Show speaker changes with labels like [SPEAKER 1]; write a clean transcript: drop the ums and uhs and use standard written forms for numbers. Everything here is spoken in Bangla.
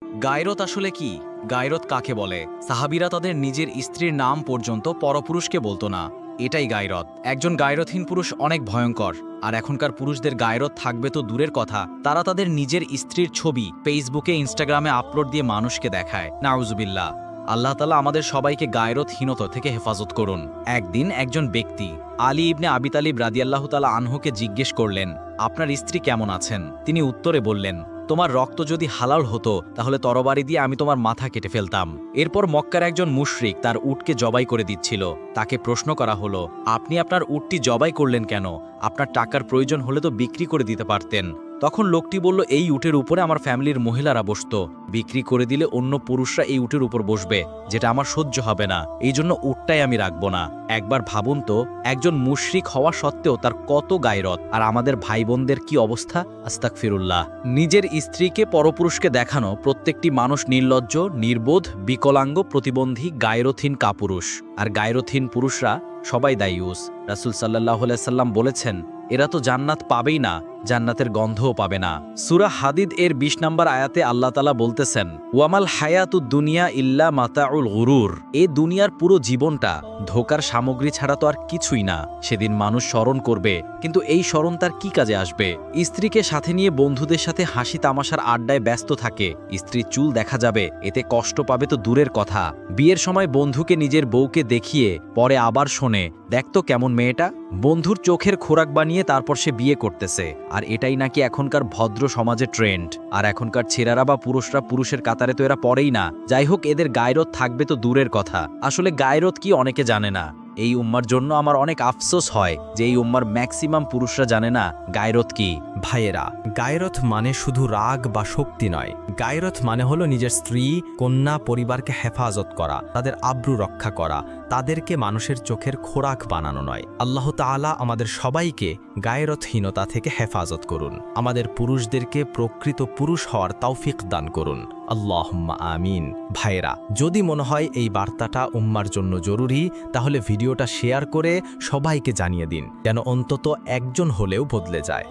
[SPEAKER 1] গায়রত আসলে কি? গায়রত কাকে বলে? সাহাবীরা তাদের নিজের স্ত্রীর নাম পর্যন্ত পরপুরুষকে বলতো না। এটাই গায়রত। একজন গায়রতহীন পুরুষ অনেক ভয়ঙ্কর। আর এখনকার পুরুষদের গায়রত থাকবে তো দূরের কথা, তারা তাদের নিজের স্ত্রীর ছবি ফেসবুকে, ইনস্টাগ্রামে আপলোড দিয়ে মানুষকে দেখায়। নাউজুবিল্লাহ। আল্লাহ তাআলা আমাদের সবাইকে গায়রতহীনতা থেকে হেফাজত করুন। একদিন একজন ব্যক্তি আলী ইবনে আবি তালিব রাদিয়াল্লাহু তাআলা আনহুকে জিজ্ঞেস করলেন, আপনার স্ত্রী কেমন আছেন? তিনি উত্তরে বললেন, তোমার রক্ত যদি হালাল হতো তাহলে তরবারি দিয়ে আমি তোমার মাথা কেটে ফেলতাম। এরপর মক্কার একজন মুশরিক তার উটকে জবাই করে দিচ্ছিল। তাকে প্রশ্ন করা হলো, আপনি আপনার উটটি জবাই করলেন কেন? আপনার টাকার প্রয়োজন হলে তো বিক্রি করে দিতে পারতেন। তখন লোকটি বলল, এই উটের উপরে আমার ফ্যামিলির মহিলারা বসতো, বিক্রি করে দিলে অন্য পুরুষরা এই উটের উপর বসবে, যেটা আমার সহ্য হবে না, এই জন্য উটটাই আমি রাখবো না। একবার ভাবুন তো, একজন মুশরিক হওয়া সত্ত্বেও তার কত গায়রত, আর আমাদের ভাই বোনদের কি অবস্থা? আস্তাগফিরুল্লাহ। নিজের স্ত্রীকে পরপুরুষকে দেখানো প্রত্যেকটি মানুষ নির্লজ্জ, নির্বোধ, বিকলাঙ্গ, প্রতিবন্ধী, গায়রতহীন কাপুরুষ। আর গায়রতহীন পুরুষরা সবাই দায়ুস। রাসূল সাল্লাল্লাহু আলাইহি সাল্লাম বলেছেন, এরা তো জান্নাত পাবেই না, জান্নাতের গন্ধও পাবে না। সূরা হাদিদ এর ২০ নম্বর আয়াতে আল্লাহ তাআলা বলতেছেন, ওয়ামাল হায়াতুদ দুনিয়া ইল্লা মাতাউল গুরুর। এ দুনিয়ার পুরো জীবনটা ধোকার সামগ্রী ছাড়া তো আর কিছুই না। সেদিন মানুষ স্মরণ করবে, কিন্তু এই স্মরণ তার কি কাজে আসবে? স্ত্রীকে সাথে নিয়ে বন্ধুদের সাথে হাসি তামাশার আড্ডায় ব্যস্ত থাকে, স্ত্রীর চুল দেখা যাবে, এতে কষ্ট পাবে তো দূরের কথা। বিয়ের সময় বন্ধুকে নিজের বউকে দেখিয়ে পরে আবার শোনে, দেখতো কেমন মেয়েটা। বন্ধুর চোখের খোরাক বানিয়ে তারপর সে বিয়ে করতেছে। আর এটাই নাকি এখনকার ভদ্র সমাজে ট্রেন্ড। আর এখনকার ছেলেরা বা পুরুষরা পুরুষের কাতারে তো এরা পড়েই না। যাই হোক, এদের গায়রত থাকবে তো দূরের কথা। আসলে গায়রত কি অনেকে জানে না। এই উম্মার জন্য আমার অনেক আফসোস হয় যে এই উম্মার ম্যাক্সিমাম পুরুষরা জানে না গায়রত কি।
[SPEAKER 2] ভাইয়েরা, গায়রত মানে শুধু রাগ বা শক্তি নয়। গায়রত মানে হলো নিজের স্ত্রী, কন্যা, পরিবারকে হেফাজত করা, তাদের আব্রু রক্ষা করা, তাদেরকে মানুষের চোখের খোরাক বানানো নয়। আল্লাহ তাআলা আমাদের সবাইকে গায়রতহীনতা থেকে হেফাজত করুন। আমাদের পুরুষদেরকে প্রকৃত পুরুষ হওয়ার তৌফিক দান করুন। আল্লাহুম্মা আমিন। ভাইয়েরা, যদি মনে হয় এই বার্তাটা উম্মার জন্য জরুরি, তাহলে ভিডিওটা শেয়ার করে সবাইকে জানিয়ে দিন, যেন অন্তত একজন হলেও বদলে যায়।